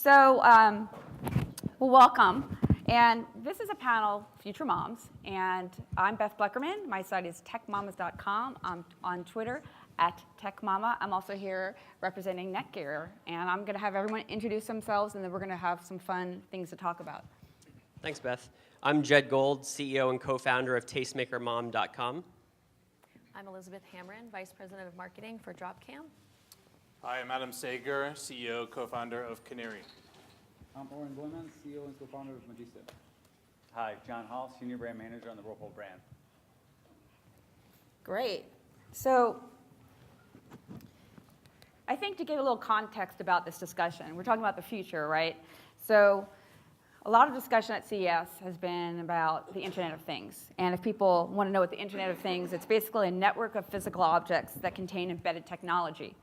Well, welcome. And this is a panel, Future Moms, and I'm Beth Blecherman. My site is techmamas.com. I'm on Twitter @techmama. I'm also here representing Netgear, and I'm going to have everyone introduce themselves, and then we're going to have some fun things to talk about. Thanks, Beth. I'm Jedd Gold, CEO and co-founder of tastemakermom.com. I'm Elizabeth Hamren, Vice President of Marketing for Dropcam. Hi, I'm Adam Sager, CEO, co-founder of Canary. I'm Oren Boinman, CEO and co-founder of Magista. Hi, John Hall, Senior Brand Manager on the Whirlpool brand. Great. So I think to give a little context about this discussion, we're talking about the future, right? So a lot of discussion at CES has been about the Internet of Things. And if people want to know what the Internet of Things, it's basically a network of physical objects that contain embedded technology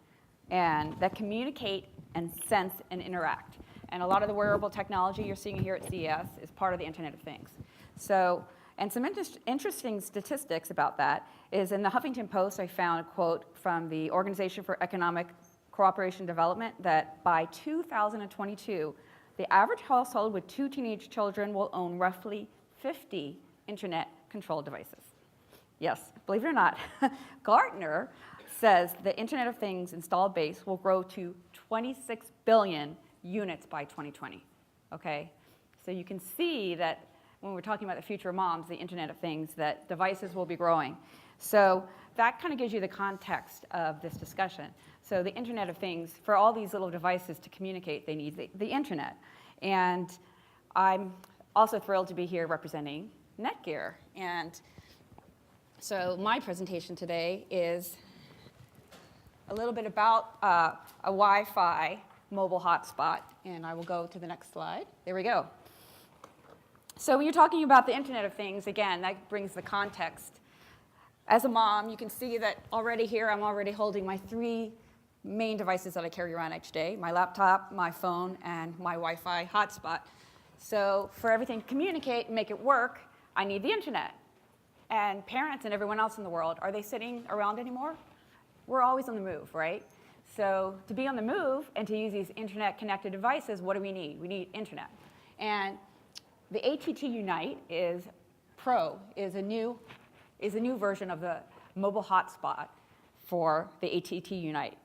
and that communicate and sense and interact. And a lot of the wearable technology you're seeing here at CES is part of the Internet of Things. So, and some interesting statistics about that is in the Huffington Post, I found a quote from the Organization for Economic Cooperation and Development that by 2022, the average household with 2 teenage children will own roughly 50 Internet-controlled devices. Yes, believe it or not, Gartner says the Internet of Things installed base will grow to 26 billion units by 2020, okay? So you can see that when we're talking about the future of moms, the Internet of Things, that devices will be growing. So that kind of gives you the context of this discussion. So the Internet of Things, for all these little devices to communicate, they need the Internet. And I'm also thrilled to be here representing Netgear. And so my presentation today is a little bit about a Wi-Fi mobile hotspot. And I will go to the next slide. There we go. So when you're talking about the Internet of Things, again, that brings the context. As a mom, you can see that already here, I'm already holding my 3 main devices that I carry around each day, my laptop, my phone, and my Wi-Fi hotspot. So for everything to communicate and make it work, I need the Internet. And parents and everyone else in the world, are they sitting around anymore? We're always on the move, right? So to be on the move and to use these Internet-connected devices, what do we need? We need Internet. And the ATT Unite Pro is a new version of the mobile hotspot for the ATT Unite.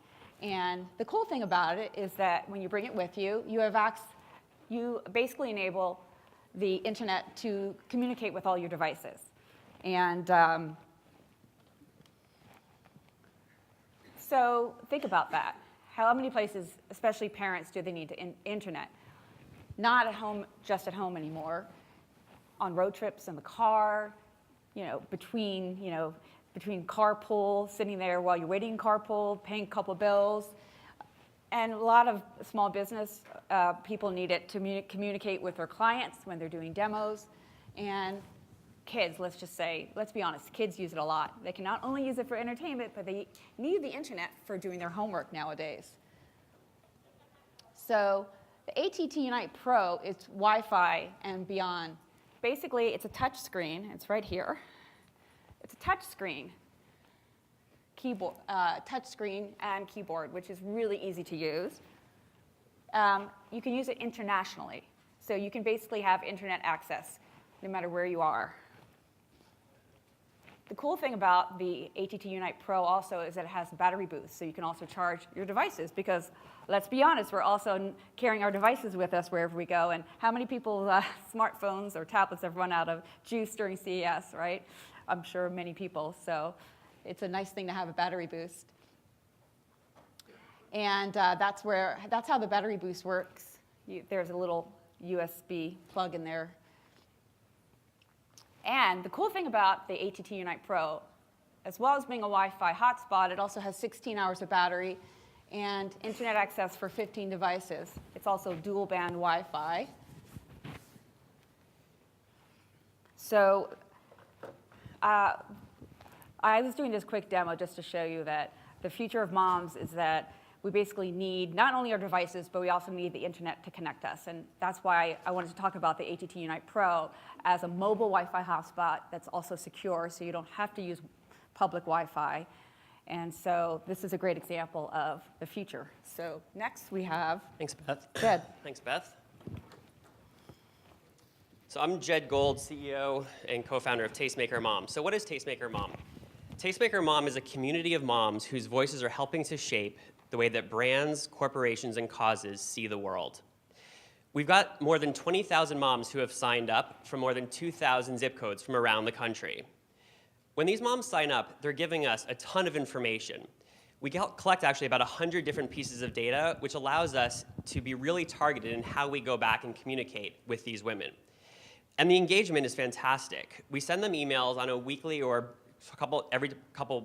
And the cool thing about it is that when you bring it with you, you basically enable the Internet to communicate with all your devices. And so think about that. How many places, especially parents, do they need the Internet? Not at home, just at home anymore. On road trips in the car, between carpool, sitting there while you're waiting in carpool, paying a couple bills. And a lot of small business people need it to communicate with their clients when they're doing demos. And kids, let's be honest, kids use it a lot. They can not only use it for entertainment, but they need the Internet for doing their homework nowadays. So the ATT Unite Pro is Wi-Fi and beyond. Basically, it's a touch screen. It's right here. It's a touch screen, keyboard, touch screen and keyboard, which is really easy to use. You can use it internationally. So you can basically have Internet access no matter where you are. The cool thing about the ATT Unite Pro also is that it has battery boost, so you can also charge your devices because, let's be honest, we're also carrying our devices with us wherever we go. And how many people's smartphones or tablets have run out of juice during CES, right? I'm sure many people. So it's a nice thing to have a battery boost. And that's how the battery boost works. There's a little USB plug in there. And the cool thing about the ATT Unite Pro, as well as being a Wi-Fi hotspot, it also has 16 hours of battery and Internet access for 15 devices. It's also dual band Wi-Fi. So I was doing this quick demo just to show you that the future of moms is that we basically need not only our devices, but we also need the Internet to connect us. And that's why I wanted to talk about the ATT Unite Pro as a mobile Wi-Fi hotspot that's also secure, so you don't have to use public Wi-Fi. And so this is a great example of the future. So next we have Thanks, Beth. Jedd. Thanks, Beth. So I'm Jedd Gold, CEO and co-founder of Tastemaker Mom. So what is Tastemaker Mom? Tastemaker Mom is a community of moms whose voices are helping to shape the way that brands, corporations, and causes see the world. We've got more than 20,000 moms who have signed up from more than 2,000 zip codes from around the country. When these moms sign up, they're giving us a ton of information. We collect actually about 100 different pieces of data, which allows us to be really targeted in how we go back and communicate with these women. And the engagement is fantastic. We send them emails on a weekly or every couple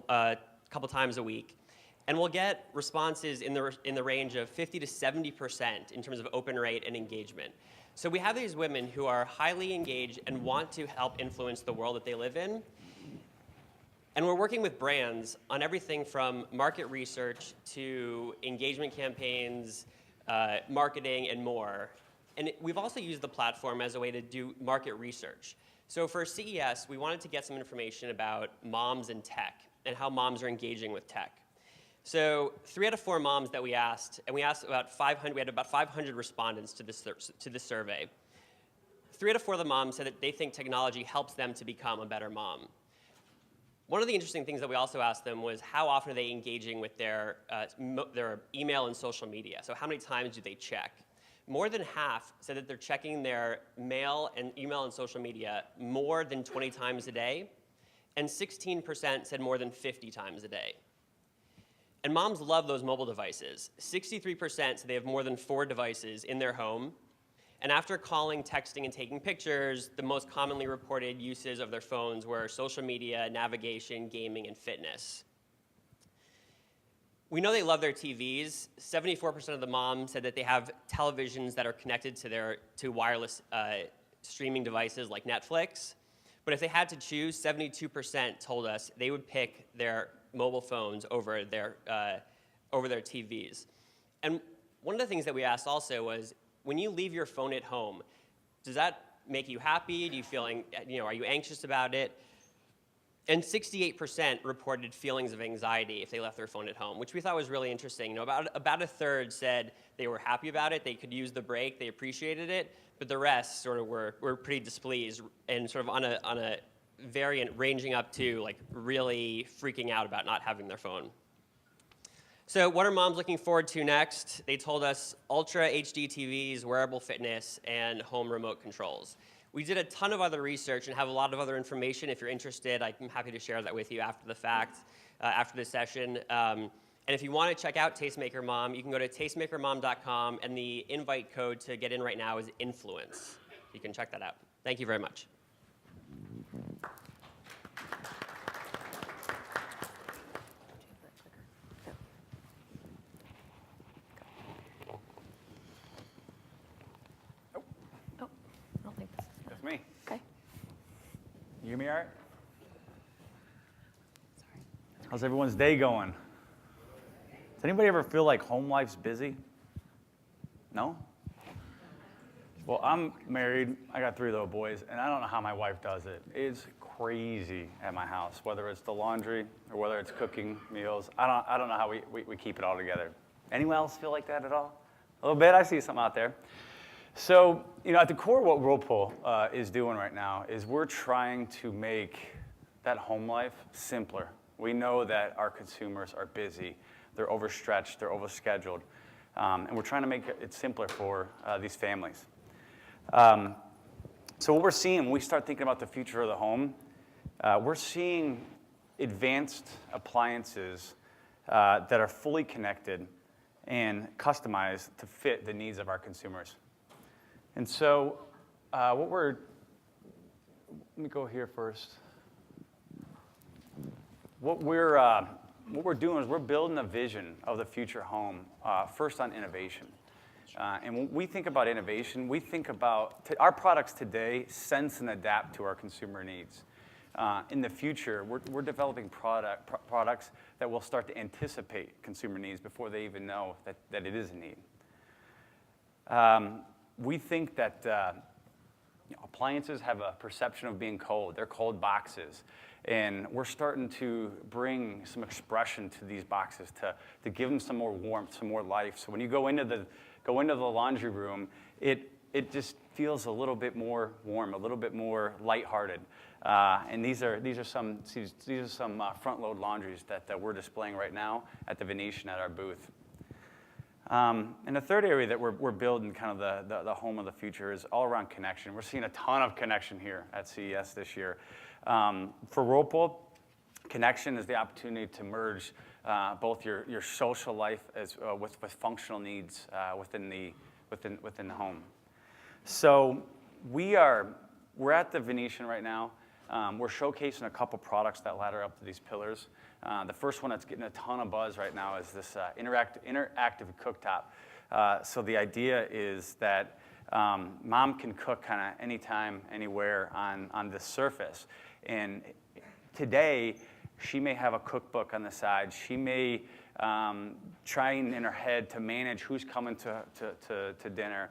times a week, and we'll get responses in the range of 50 to 70% in terms of open rate and engagement. So we have these women who are highly engaged and want to help influence the world that they live in. And we're working with brands on everything from market research to engagement campaigns, marketing, and more. And we've also used the platform as a way to do market research. So for CES, we wanted to get some information about moms and tech and how moms are engaging with tech. So 3 out of 4 moms that we asked, and we asked about 500, we had about 500 respondents to this survey. 3 out of 4 of the moms said that they think technology helps them to become a better mom. One of the interesting things that we also asked them was how often are they engaging with their email and social media? So how many times do they check? More than half said that they're checking their mail and email and social media more than 20 times a day, and 16% said more than 50 times a day. And moms love those mobile devices. 63% said they have more than 4 devices in their home, and after calling, texting, and taking pictures, the most commonly reported uses of their phones were social media, navigation, gaming, and fitness. We know they love their TVs. 74% of the moms said that they have televisions that are connected to wireless streaming devices like Netflix. But if they had to choose, 72% told us they would pick their mobile phones over their TVs. And one of the things that we asked also was, when you leave your phone at home, does that make you happy? Do you feel, are you anxious about it? And 68% reported feelings of anxiety if they left their phone at home, which we thought was really interesting. About a third said they were happy about it, they could use the break, they appreciated it, but the rest sort of were pretty displeased and sort of on a variant ranging up to like really freaking out about not having their phone. So what are moms looking forward to next? They told us Ultra HD TVs, wearable fitness, and home remote controls. We did a ton of other research and have a lot of other information. If you're interested, I'm happy to share that with you after the fact, after this session. And if you want to check out Tastemaker Mom, you can go to tastemakermom.com, and the invite code to get in right now is influence. You can check that out. Thank you very much. I don't think this is That's me. okay. You hear me all right? How's everyone's day going? Does anybody ever feel like home life's busy? No? Well, I'm married. I got 3 little boys, and I don't know how my wife does it. It's crazy at my house, whether it's the laundry or whether it's cooking meals. I don't know how we keep it all together. Anyone else feel like that at all? A little bit? I see something out there. So, at the core, what Whirlpool is doing right now is we're trying to make that home life simpler. We know that our consumers are busy, they're overstretched, they're overscheduled, and we're trying to make it simpler for these families. So what we're seeing when we start thinking about the future of the home, we're seeing advanced appliances that are fully connected and customized to fit the needs of our consumers. And so let me go here first. What we're doing is we're building a vision of the future home, first on innovation. And when we think about innovation, we think about our products today sense and adapt to our consumer needs. In the future, we're developing products that will start to anticipate consumer needs before they even know that it is a need. We think that appliances have a perception of being cold. They're cold boxes. And we're starting to bring some expression to these boxes to give them some more warmth, some more life. So when you go into the laundry room, it just feels a little bit more warm, a little bit more lighthearted. And these are some front load laundries that we're displaying right now at the Venetian at our booth. And the third area that we're building kind of the home of the future is all around connection. We're seeing a ton of connection here at CES this year. For Whirlpool, connection is the opportunity to merge both your social life with functional needs within the home. So we're at the Venetian right now. We're showcasing a couple products that ladder up to these pillars. The first one that's getting a ton of buzz right now is this interactive cooktop. So the idea is that mom can cook kind of anytime, anywhere on this surface. And today, she may have a cookbook on the side. She may trying in her head to manage who's coming to dinner.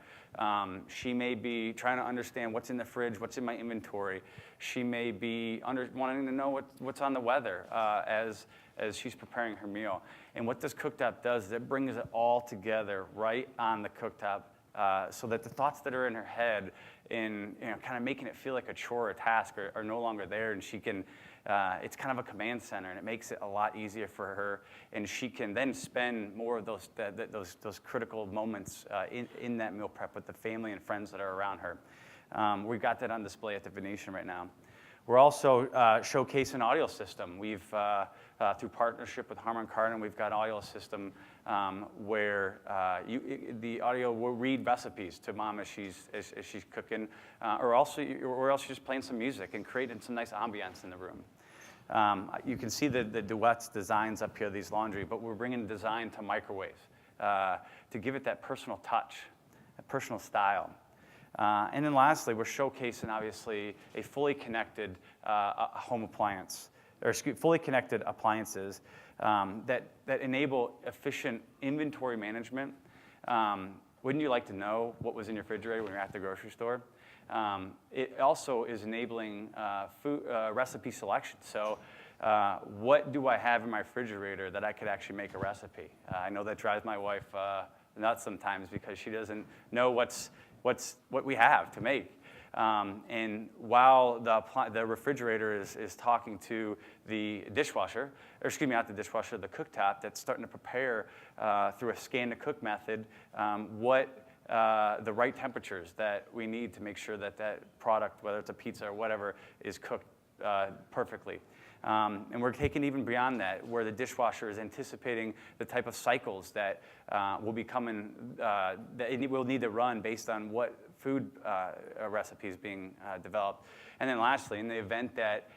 She may be trying to understand what's in the fridge, what's in my inventory. She may be wanting to know what's on the weather as she's preparing her meal. And what this cooktop does is it brings it all together right on the cooktop so that the thoughts that are in her head and kind of making it feel like a chore or a task are no longer there, and she can it's kind of a command center, and it makes it a lot easier for her, and she can then spend more of those critical moments in that meal prep with the family and friends that are around her. We've got that on display at the Venetian right now. We're also showcasing an audio system. We've through partnership with Hamren, we've got an audio system where the audio will read recipes to mom as she's cooking, or else she's just playing some music and creating some nice ambiance in the room. You can see the Duets designs up here, these laundry, but we're bringing design to microwaves to give it that personal touch, a personal style. And then lastly, we're showcasing, obviously, a fully connected home appliance, or fully connected appliances that enable efficient inventory management. Wouldn't you like to know what was in your refrigerator when you're at the grocery store? It also is enabling food recipe selection. So what do I have in my refrigerator that I could actually make a recipe? I know that drives my wife nuts sometimes because she doesn't know what we have to make. And while the refrigerator is talking to the dishwasher, or excuse me, not the dishwasher, the cooktop that's starting to prepare through a scan-to-cook method what the right temperatures that we need to make sure that product, whether it's a pizza or whatever, is cooked perfectly. And we're taking even beyond that, where the dishwasher is anticipating the type of cycles that will be coming, that it will need to run based on what food recipes being developed. And then lastly, in the event that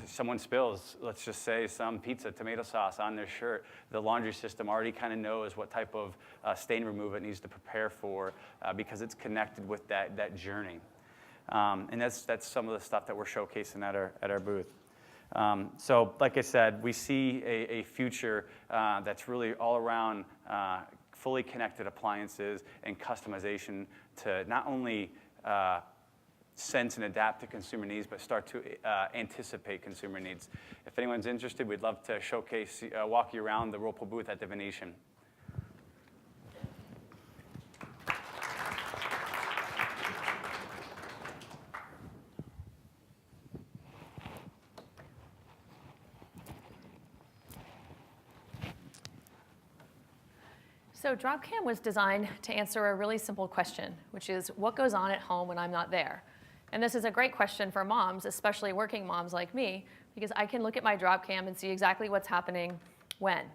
someone spills, let's just say, some pizza tomato sauce on their shirt, the laundry system already kind of knows what type of stain removal it needs to prepare for because it's connected with that journey. And that's some of the stuff that we're showcasing at our booth. So like I said, we see a future that's really all around fully connected appliances and customization to not only sense and adapt to consumer needs, but start to anticipate consumer needs. If anyone's interested, we'd love to showcase, walk you around the Whirlpool booth at the Venetian. So Dropcam was designed to answer a really simple question, which is what goes on at home when I'm not there? And this is a great question for moms, especially working moms like me, because I can look at my Dropcam and see exactly what's happening when.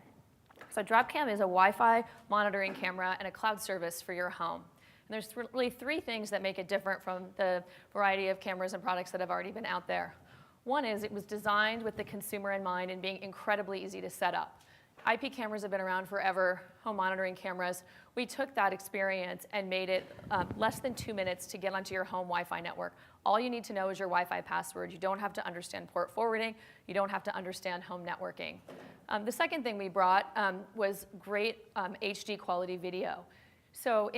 So Dropcam is a Wi-Fi monitoring camera and a cloud service for your home. And there's really three things that make it different from the variety of cameras and products that have already been out there. One is it was designed with the consumer in mind and being incredibly easy to set up. IP cameras have been around forever, home monitoring cameras. We took that experience and made it less than 2 minutes to get onto your home Wi-Fi network. All you need to know is your Wi-Fi password. You don't have to understand port forwarding. You don't have to understand home networking. The second thing we brought was great HD quality video. So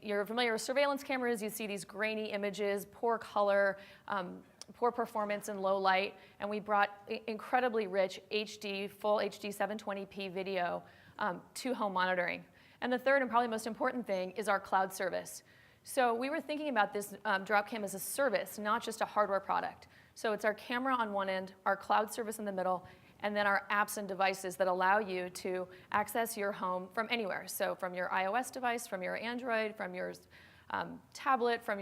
you're familiar with surveillance cameras, you see these grainy images, poor color, poor performance in low light, and we brought incredibly rich HD, full HD 720p video to home monitoring. And the third and probably most important thing is our cloud service. So we were thinking about this drop cam as a service, not just a hardware product. So it's our camera on one end, our cloud service in the middle, and then our apps and devices that allow you to access your home from anywhere. So from your iOS device, from your Android, from your tablet, from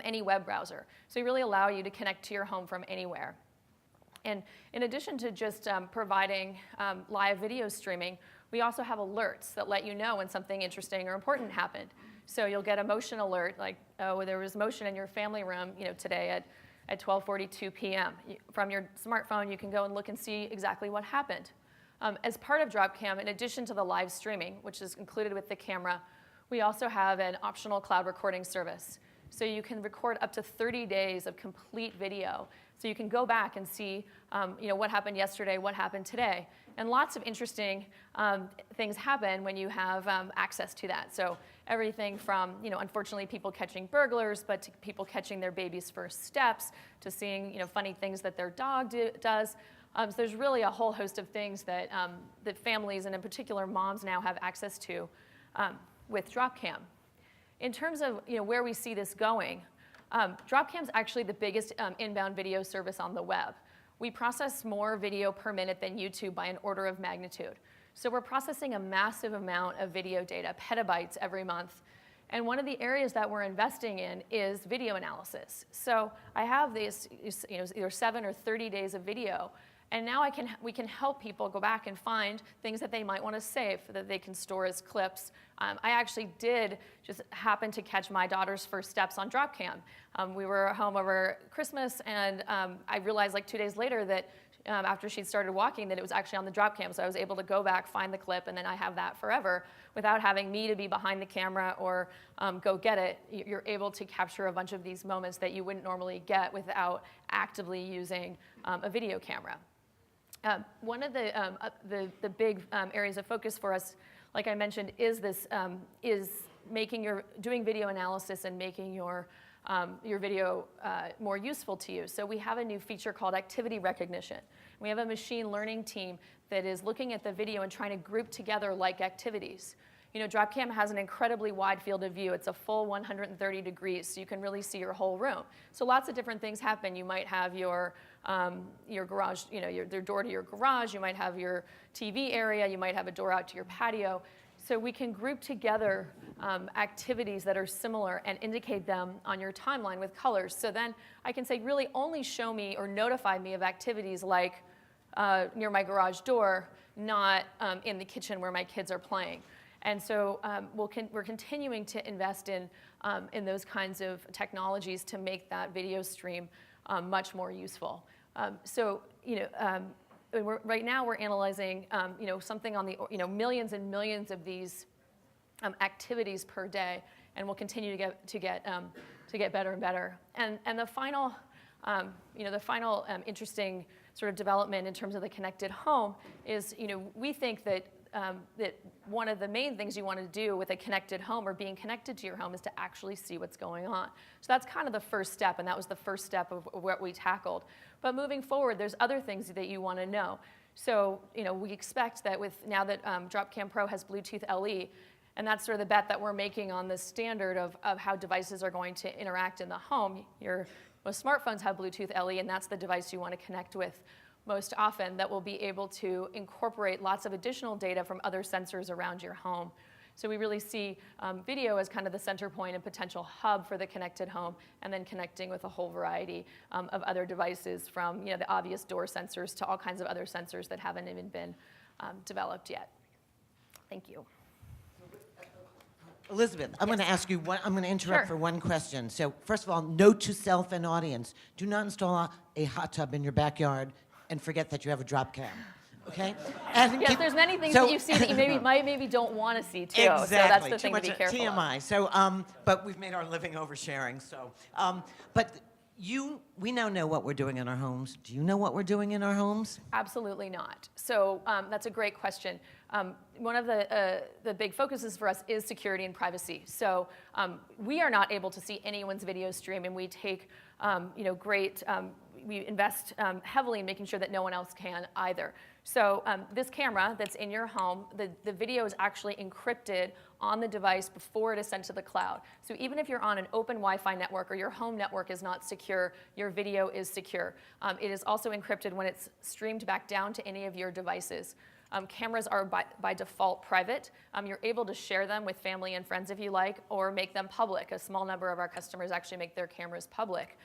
any web browser. So we really allow you to connect to your home from anywhere. And in addition to just providing live video streaming, we also have alerts that let you know when something interesting or important happened. So you'll get a motion alert, like, oh, there was motion in your family room, today at 12:42 p.m. From your smartphone, you can go and look and see exactly what happened. As part of DropCam, in addition to the live streaming, which is included with the camera, we also have an optional cloud recording service. So you can record up to 30 days of complete video. So you can go back and see what happened yesterday, what happened today. And lots of interesting things happen when you have access to that. So everything from, unfortunately, people catching burglars, but to people catching their baby's first steps, to seeing, funny things that their dog does. So there's really a whole host of things that, that families, and in particular moms, now have access to with DropCam. In terms of where we see this going, DropCam is actually the biggest inbound video service on the web. We process more video per minute than YouTube by an order of magnitude. So we're processing a massive amount of video data, petabytes every month. And one of the areas that we're investing in is video analysis. So I have these, either 7 or 30 days of video. And now we can help people go back and find things that they might want to save that they can store as clips. I actually did just happen to catch my daughter's first steps on DropCam. We were home over Christmas, and I realized like 2 days later that after she'd started walking that it was actually on the DropCam. So I was able to go back, find the clip, and then I have that forever without having me to be behind the camera or go get it. You're able to capture a bunch of these moments that you wouldn't normally get without actively using a video camera. One of the big areas of focus for us, like I mentioned, is doing video analysis and making your video more useful to you. So we have a new feature called activity recognition. We have a machine learning team that is looking at the video and trying to group together like activities. DropCam has an incredibly wide field of view. It's a full 130 degrees, so you can really see your whole room. So lots of different things happen. You might have your garage, your door to your garage. You might have your TV area. You might have a door out to your patio. So we can group together activities that are similar and indicate them on your timeline with colors. So then I can say, really only show me or notify me of activities like near my garage door, not in the kitchen where my kids are playing. And so we're continuing to invest in those kinds of technologies to make that video stream much more useful. Right now we're analyzing something on the millions and millions of these activities per day, and we'll continue to get better and better. And the final interesting sort of development in terms of the connected home is we think that one of the main things you want to do with a connected home or being connected to your home is to actually see what's going on. So that's kind of the first step, and that was the first step of what we tackled. But moving forward, there's other things that you want to know. So we expect that with now that DropCam Pro has Bluetooth LE, and that's sort of the bet that we're making on the standard of how devices are going to interact in the home. Most smartphones have Bluetooth LE, and that's the device you want to connect with most often, that will be able to incorporate lots of additional data from other sensors around your home. So we really see video as kind of the center point and potential hub for the connected home, and then connecting with a whole variety of other devices, from the obvious door sensors to all kinds of other sensors that haven't even been developed yet. Thank you. Elizabeth, I'm going to ask you I'm going to interrupt Sure. for one question. So first of all, note to self and audience, do not install a hot tub in your backyard and forget that you have a drop cam, okay? And Yes, there's many things that you see that you maybe don't want to see too. Exactly. So that's the Too thing much to be careful TMI. of. So, but we've made our living oversharing. So, but we now know what we're doing in our homes. Do you know what we're doing in our homes? Absolutely not. So that's a great question. One of the big focuses for us is security and privacy. So we are not able to see anyone's video stream, and we take we invest heavily in making sure that no one else can either. So this camera that's in your home, the video is actually encrypted on the device before it is sent to the cloud. So even if you're on an open Wi-Fi network or your home network is not secure, your video is secure. It is also encrypted when it's streamed back down to any of your devices. Cameras are by default private. You're able to share them with family and friends if you like, or make them public. A small number of our customers actually make their cameras public.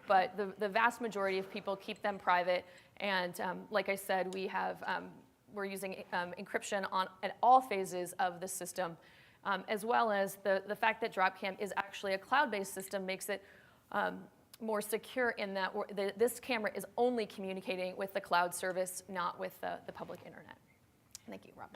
But the vast majority of people keep them private. And like I said, we're using encryption at all phases of the system, as well as the fact that Dropcam is actually a cloud-based system makes it more secure in that this camera is only communicating with the cloud service, not with the public internet. Thank you, Rob.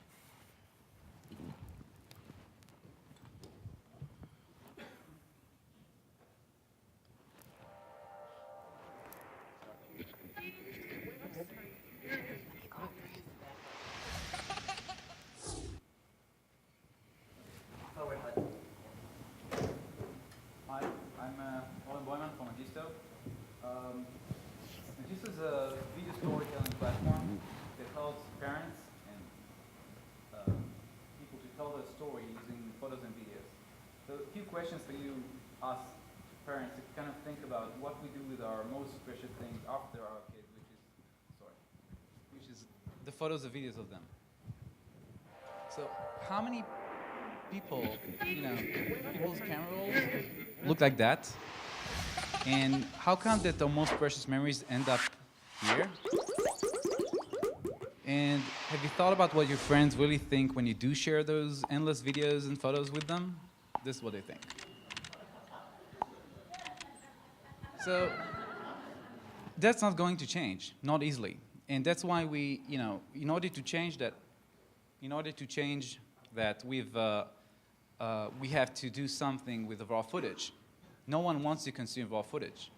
Hi, I'm Oren Boinman from Magisto. Magisto is a video storytelling platform that helps parents and people to tell their story using photos and videos. So a few questions for you, us parents, to kind of think about what we do with our most precious things after our kids, which is the photos and videos of them. So how many people, people's camera rolls look like that? And how come that the most precious memories end up here? And have you thought about what your friends really think when you do share those endless videos and photos with them? This is what they think. So that's not going to change, not easily. And that's why we, in order to change that, we have to do something with the raw footage. No one wants to consume raw footage.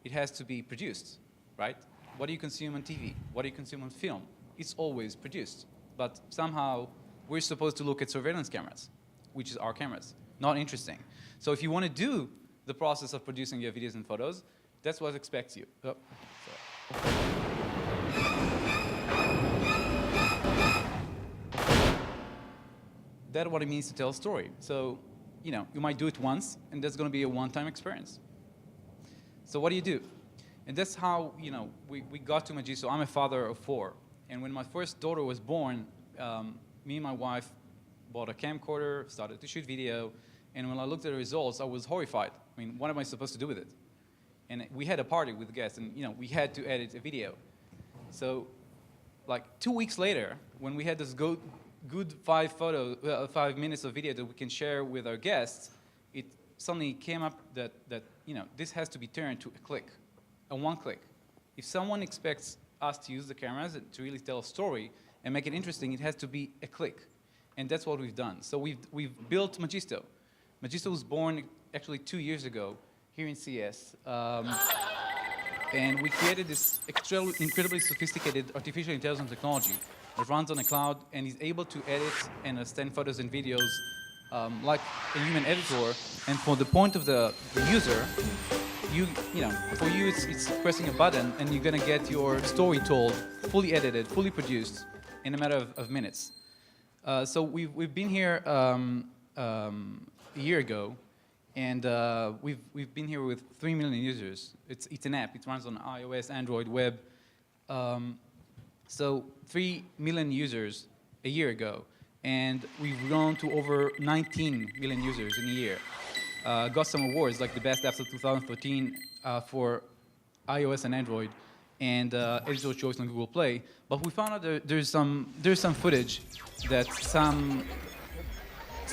It has to be produced, right? What do you consume on TV? What do you consume on film? It's always produced. But somehow, we're supposed to look at surveillance cameras, which is our cameras. Not interesting. So if you want to do the process of producing your videos and photos, that's what expects you. Oh, sorry. That's what it means to tell a story. So, you might do it once, and that's going to be a one-time experience. So what do you do? And that's how, we got to Magisto. I'm a father of 4. And when my first daughter was born, me and my wife bought a camcorder, started to shoot video. And when I looked at the results, I was horrified. I mean, what am I supposed to do with it? And we had a party with guests, and we had to edit a video. So, like 2 weeks later, when we had this good 5 minutes of video that we can share with our guests, it suddenly came up that this has to be turned to a click, a one click. If someone expects us to use the cameras to really tell a story and make it interesting, it has to be a click. And that's what we've done. So we've built Magisto. Magisto was born actually 2 years ago here in CES. And we created this incredibly sophisticated artificial intelligence technology that runs on a cloud and is able to edit and understand photos and videos like a human editor. And for the point of the user, for you it's pressing a button and you're going to get your story told, fully edited, fully produced in a matter of minutes. So we've been here a year ago, and we've been here with 3 million users. It's an app. It runs on iOS, Android, web. So 3 million users a year ago, and we've grown to over 19 million users in a year. Got some awards like the best apps of 2014 for iOS and Android, and Editor's Choice on Google Play. But we found out there's some footage that some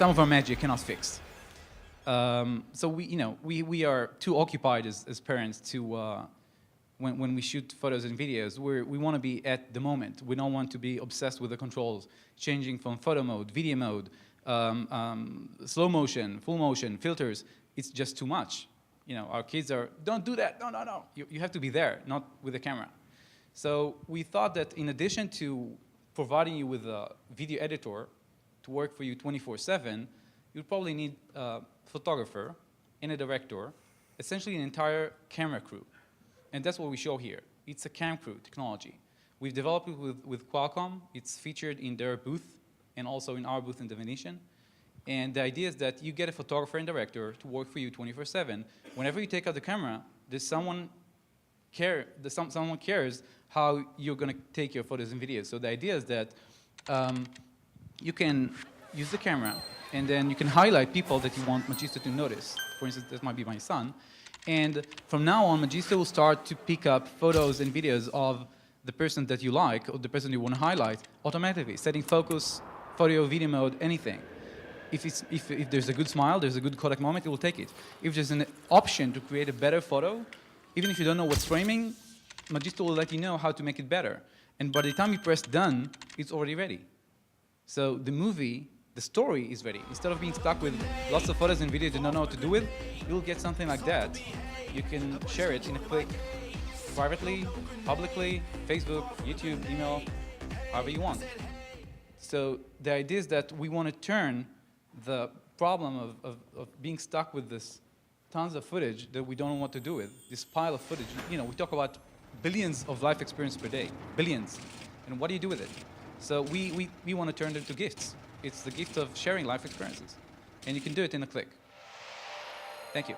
of our magic cannot fix. So we are too occupied as parents to when we shoot photos and videos, we want to be at the moment. We don't want to be obsessed with the controls, changing from photo mode, video mode, slow motion, full motion, filters. It's just too much. our kids are, don't do that, no. You have to be there, not with the camera. So we thought that in addition to providing you with a video editor to work for you 24/7, you'd probably need a photographer and a director, essentially an entire camera crew. And that's what we show here. It's a cam crew technology. We've developed it with Qualcomm. It's featured in their booth and also in our booth in the Venetian. And the idea is that you get a photographer and director to work for you 24/7. Whenever you take out the camera, someone cares how you're going to take your photos and videos. So the idea is that you can use the camera, and then you can highlight people that you want Magisto to notice. For instance, this might be my son. And from now on, Magisto will start to pick up photos and videos of the person that you like or the person you want to highlight automatically, setting focus, photo, video mode, anything. If there's a good smile, there's a good Kodak moment, it will take it. If there's an option to create a better photo, even if you don't know what's framing, Magisto will let you know how to make it better. And by the time you press done, it's already ready. So the story is ready. Instead of being stuck with lots of photos and videos you don't know what to do with, you'll get something like that. You can share it in a click, privately, publicly, Facebook, YouTube, email, however you want. So the idea is that we want to turn the problem of being stuck with this tons of footage that we don't know what to do with, this pile of footage. We talk about billions of life experience per day, billions. And what do you do with it? So we want to turn it into gifts. It's the gift of sharing life experiences. And you can do it in a click. Thank you.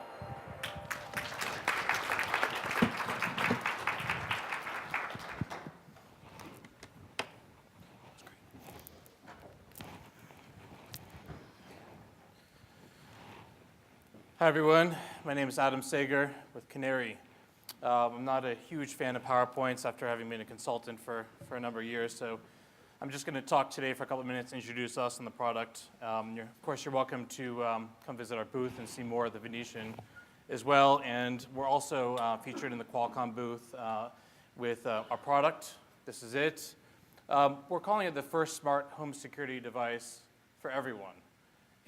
Hi, everyone. My name is Adam Sager with Canary. I'm not a huge fan of PowerPoints after having been a consultant for a number of years, so I'm just going to talk today for a couple of minutes, introduce us and the product. Of course, you're welcome to come visit our booth and see more of the Venetian as well. And we're also featured in the Qualcomm booth with our product. This is it. We're calling it the first smart home security device for everyone.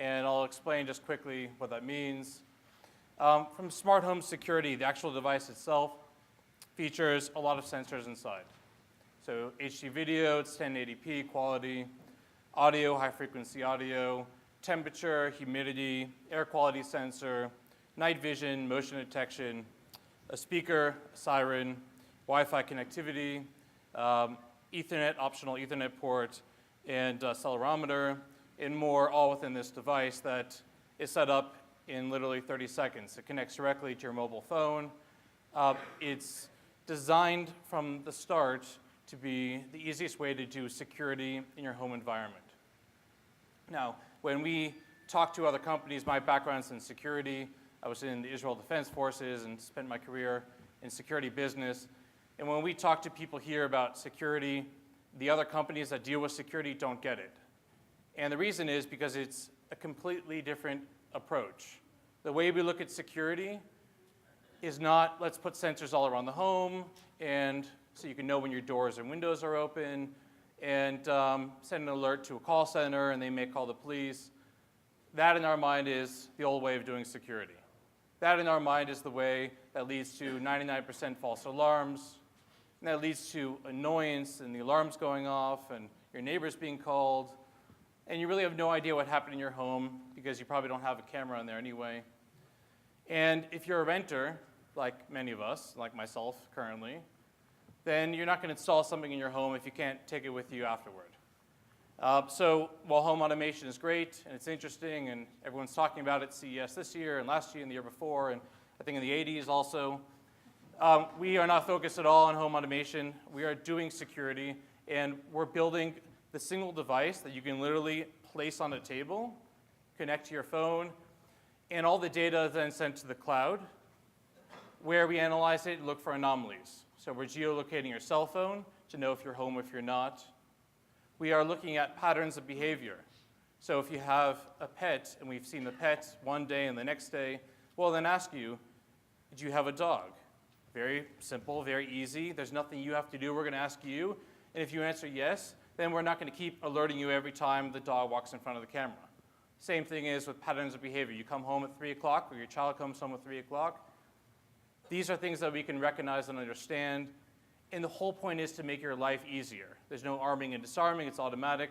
And I'll explain just quickly what that means. From smart home security, the actual device itself features a lot of sensors inside. So HD video, it's 1080p quality, audio, high frequency audio, temperature, humidity, air quality sensor, night vision, motion detection, a speaker, a siren, Wi-Fi connectivity, Ethernet, optional Ethernet port, and accelerometer, and more, all within this device that is set up in literally 30 seconds. It connects directly to your mobile phone. It's designed from the start to be the easiest way to do security in your home environment. Now, when we talk to other companies, my background's in security. I was in the Israel Defense Forces and spent my career in security business. And when we talk to people here about security, the other companies that deal with security don't get it. And the reason is because it's a completely different approach. The way we look at security is not, let's put sensors all around the home, and so you can know when your doors and windows are open, and send an alert to a call center, and they may call the police. That, in our mind, is the old way of doing security. That, in our mind, is the way that leads to 99% false alarms, and that leads to annoyance, and the alarms going off, and your neighbors being called, and you really have no idea what happened in your home because you probably don't have a camera in there anyway. And if you're a renter, like many of us, like myself currently, then you're not going to install something in your home if you can't take it with you afterward. So while home automation is great and it's interesting and everyone's talking about it at CES this year and last year and the year before and I think in the 80s also, we are not focused at all on home automation. We are doing security and we're building the single device that you can literally place on a table, connect to your phone, and all the data is then sent to the cloud where we analyze it and look for anomalies. So we're geolocating your cell phone to know if you're home or if you're not. We are looking at patterns of behavior. So if you have a pet and we've seen the pet one day and the next day, we'll then ask you, do you have a dog? Very simple, very easy. There's nothing you have to do. We're going to ask you. And if you answer yes, then we're not going to keep alerting you every time the dog walks in front of the camera. Same thing is with patterns of behavior. You come home at 3 o'clock, or your child comes home at 3 o'clock. These are things that we can recognize and understand. And the whole point is to make your life easier. There's no arming and disarming, it's automatic.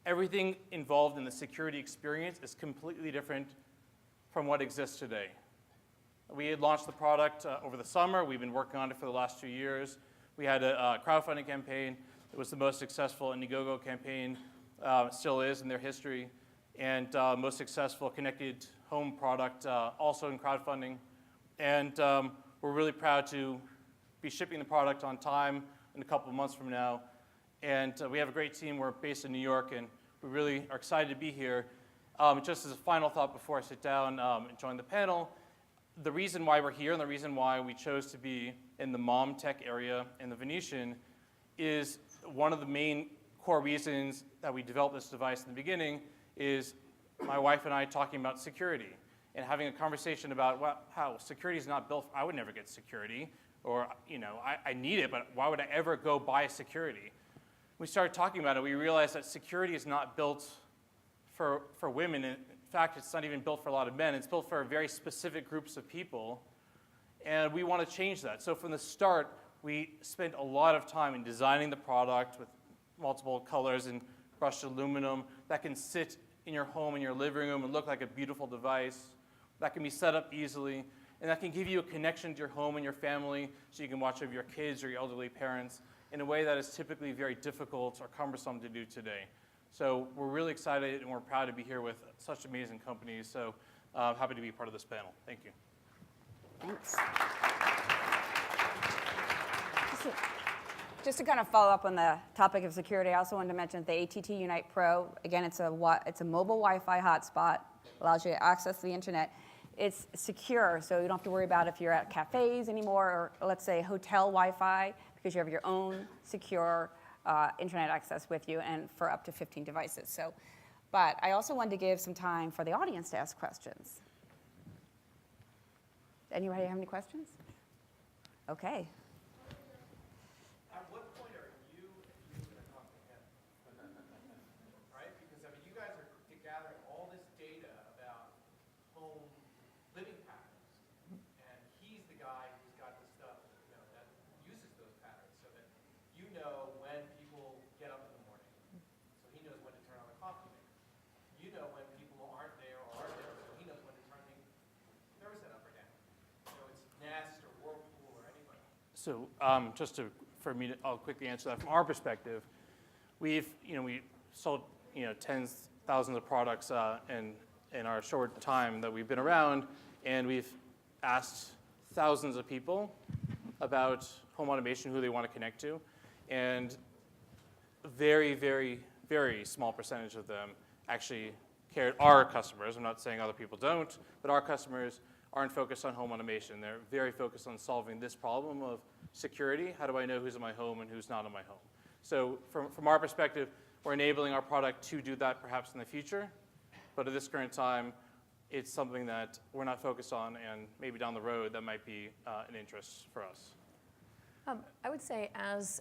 Everything involved in the security experience is completely different from what exists today. We had launched the product over the summer. We've been working on it for the last 2 years. We had a crowdfunding campaign. It was the most successful Indiegogo campaign, still is in their history, and most successful connected home product, also in crowdfunding. And we're really proud to be shipping the product on time in a couple of months from now. And we have a great team. We're based in New York, and we really are excited to be here. Just as a final thought before I sit down and join the panel, the reason why we're here and the reason why we chose to be in the mom tech area in the Venetian is one of the main core reasons that we developed this device in the beginning is my wife and I talking about security and having a conversation about how security is not built. I would never get security, or I need it, but why would I ever go buy security? We started talking about it. We realized that security is not built for women. In fact, it's not even built for a lot of men. It's built for very specific groups of people, and we want to change that. So from the start, we spent a lot of time in designing the product with multiple colors and brushed aluminum that can sit in your home, in your living room, and look like a beautiful device that can be set up easily, and that can give you a connection to your home and your family so you can watch over your kids or your elderly parents in a way that is typically very difficult or cumbersome to do today. So we're really excited and we're proud to be here with such amazing companies. So happy to be part of this panel. Thank you. Thanks. Just to kind of follow up on the topic of security, I also wanted to mention the ATT Unite Pro. Again, it's a mobile Wi-Fi hotspot, allows you to access the internet. It's secure, so you don't have to worry about if you're at cafes anymore, or let's say hotel Wi-Fi, because you have your own secure internet access with you, and for up to 15 devices. So, but I also wanted to give some time for the audience to ask questions. Anybody have any questions? Okay. At what point are you going to talk to him? Right? Because I mean, you guys are gathering all this data about home living patterns, and he's the guy who's got the stuff that uses those patterns, so that you know when people get up in the morning, so he knows when to turn on the coffee maker. You know when people aren't there or are there, so he knows when to turn the thermostat up or down. So it's Nest or Whirlpool or anybody. So I'll quickly answer that. From our perspective, we sold tens, thousands of products in our short time that we've been around, and we've asked thousands of people about home automation, who they want to connect to, and a very, very, very small percentage of them actually cared. Our customers, I'm not saying other people don't, but our customers aren't focused on home automation. They're very focused on solving this problem of security. How do I know who's in my home and who's not in my home? So from our perspective, we're enabling our product to do that perhaps in the future, but at this current time, it's something that we're not focused on, and maybe down the road that might be an interest for us. I would say as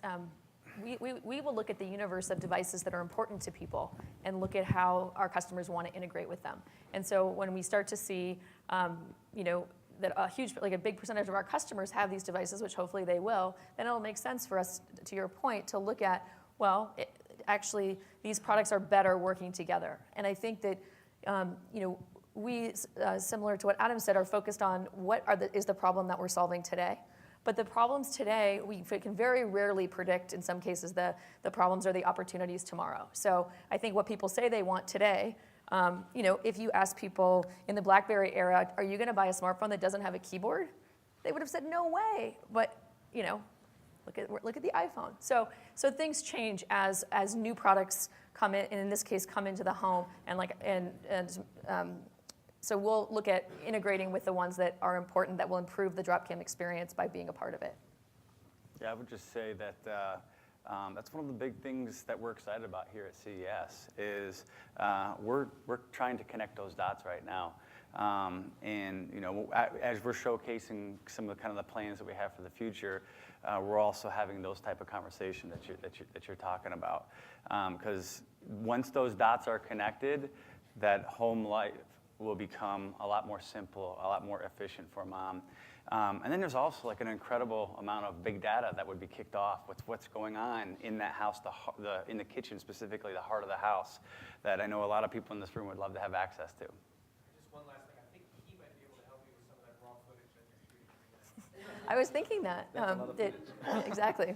we will look at the universe of devices that are important to people and look at how our customers want to integrate with them. And so when we start to see, that a big percentage of our customers have these devices, which hopefully they will, then it'll make sense for us, to your point, to look at, actually these products are better working together. And I think that, we, similar to what Adam said, are focused on what is the problem that we're solving today. But the problems today, we can very rarely predict, in some cases, the problems or the opportunities tomorrow. So I think what people say they want today, if you ask people in the BlackBerry era, are you going to buy a smartphone that doesn't have a keyboard? They would have said, no way. But, look at the iPhone. So things change as new products come in, and in this case, come into the home, so we'll look at integrating with the ones that are important, that will improve the DropCam experience by being a part of it. Yeah, I would just say that that's one of the big things that we're excited about here at CES is we're trying to connect those dots right now. And as we're showcasing some of the kind of the plans that we have for the future, we're also having those type of conversations that you're talking about. Because once those dots are connected, that home life will become a lot more simple, a lot more efficient for mom. And then there's also like an incredible amount of big data that would be kicked off with what's going on in that house, in the kitchen specifically, the heart of the house, that I know a lot of people in this room would love to have access to. Just one last thing. I think he might be able to help you with some of that raw footage that you're shooting. I was thinking that. Exactly.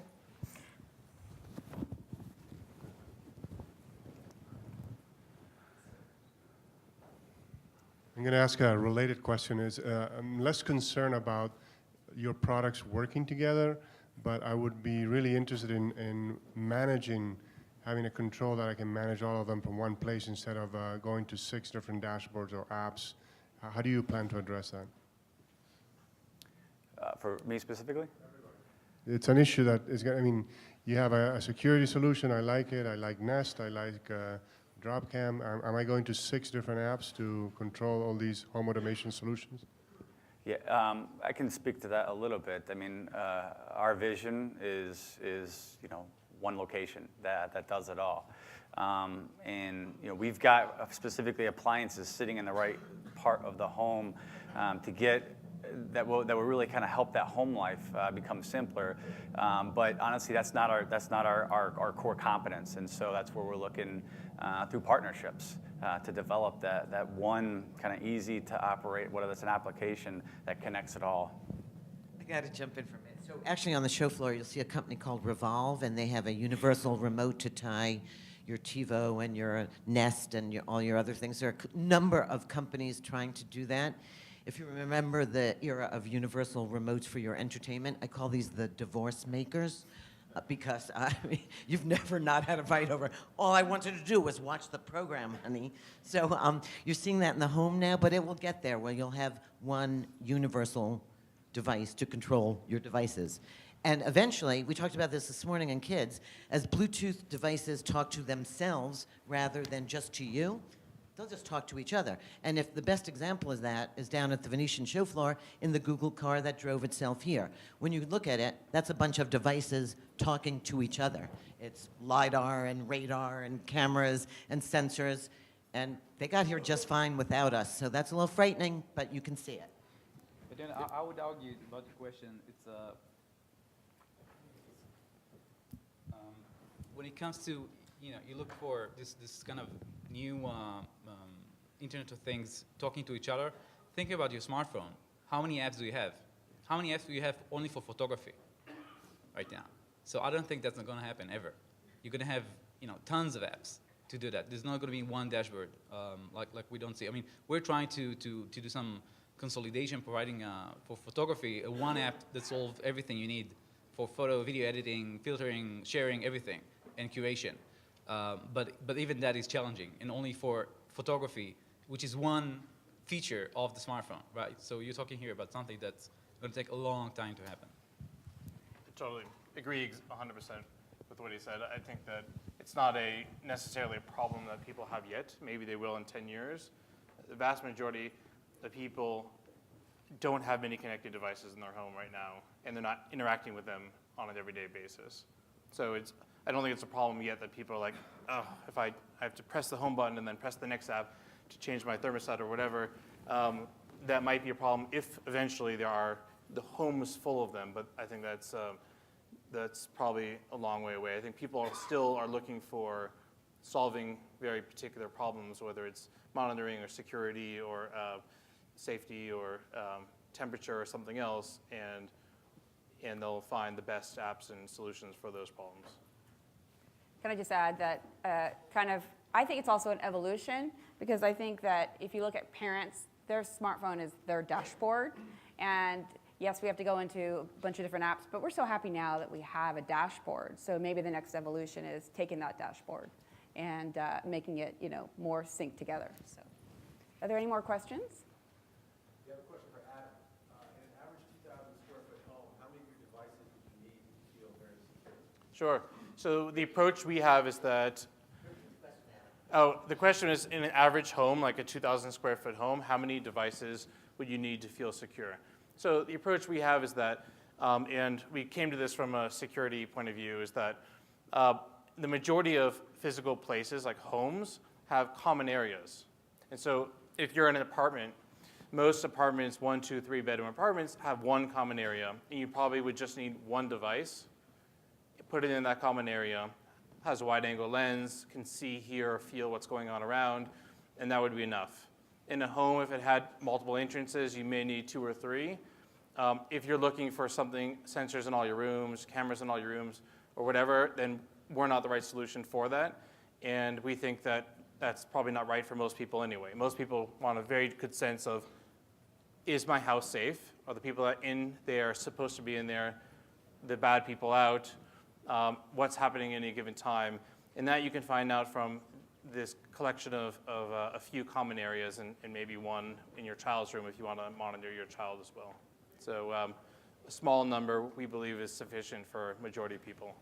I'm going to ask a related question. I'm less concerned about your products working together, but I would be really interested in managing, having a control that I can manage all of them from one place instead of going to 6 different dashboards or apps. How do you plan to address that? For me specifically? It's an issue that is going to, I mean, you have a security solution. I like it. I like Nest. I like Dropcam. Am I going to 6 different apps to control all these home automation solutions? Yeah, I can speak to that a little bit. I mean, our vision is one location that does it all. And we've got specifically appliances sitting in the right part of the home to get that will really kind of help that home life become simpler. But honestly, that's not our core competence, and so that's where we're looking through partnerships to develop that one kind of easy to operate, whether it's an application that connects it all. I got to jump in for a minute. So actually on the show floor, you'll see a company called Revolve, and they have a universal remote to tie your TiVo and your Nest and all your other things. There are a number of companies trying to do that. If you remember the era of universal remotes for your entertainment, I call these the divorce makers. Because you've never not had a fight over, all I wanted to do was watch the program, honey. So you're seeing that in the home now, but it will get there where you'll have one universal device to control your devices. And eventually, we talked about this morning on kids, as Bluetooth devices talk to themselves rather than just to you, they'll just talk to each other. And if the best example of that is down at the Venetian show floor in the Google car that drove itself here. When you look at it, that's a bunch of devices talking to each other. It's LiDAR and radar and cameras and sensors, and they got here just fine without us. So that's a little frightening, but you can see it. But then I would argue about your question, it's when it comes to, you look for this kind of new Internet of Things talking to each other. Think about your smartphone. How many apps do you have? How many apps do you have only for photography right now? So I don't think that's not going to happen ever. You're going to have tons of apps to do that. There's not going to be one dashboard like we don't see. I mean, we're trying to do some consolidation, providing for photography one app that solves everything you need for photo, video editing, filtering, sharing, everything, and curation. But even that is challenging, and only for photography, which is one feature of the smartphone, right? So you're talking here about something that's going to take a long time to happen. I totally agree 100% with what he said. I think that it's not necessarily a problem that people have yet. Maybe they will in 10 years. The vast majority of people don't have many connected devices in their home right now, and they're not interacting with them on an everyday basis. So I don't think it's a problem yet that people are like, oh, if I have to press the home button and then press the next app to change my thermostat or whatever, that might be a problem if eventually the home is full of them, but I think that's probably a long way away. I think people still are looking for solving very particular problems, whether it's monitoring or security or safety or temperature or something else, and they'll find the best apps and solutions for those problems. Can I just add that I think it's also an evolution, because I think that if you look at parents, their smartphone is their dashboard. And yes, we have to go into a bunch of different apps, but we're so happy now that we have a dashboard. So maybe the next evolution is taking that dashboard and making it more synced together. So, are there any more questions? We have a question for Adam. In an average 2,000 square foot home, how many of your devices do you need to feel very secure? Sure. So the approach we have is that, the question is, in an average home, like a 2,000 square foot home, how many devices would you need to feel secure? So the approach we have is that, and we came to this from a security point of view, is that the majority of physical places, like homes, have common areas. And so if you're in an apartment, most apartments, 1, 2, 3 bedroom apartments, have one common area. And you probably would just need one device, put it in that common area, has a wide angle lens, can see, hear, or feel what's going on around, and that would be enough. In a home, if it had multiple entrances, you may need 2 or 3. If you're looking for something, sensors in all your rooms, cameras in all your rooms, or whatever, then we're not the right solution for that. And we think that that's probably not right for most people anyway. Most people want a very good sense of, is my house safe? Are the people that in there supposed to be in there, the bad people out? What's happening at any given time? And that you can find out from this collection of a few common areas and maybe one in your child's room if you want to monitor your child as well. So a small number, we believe, is sufficient for majority of people.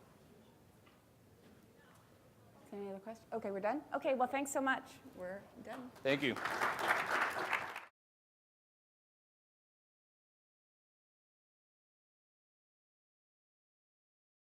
Any other questions? Okay, we're done? Okay, well, thanks so much. We're done. Thank you.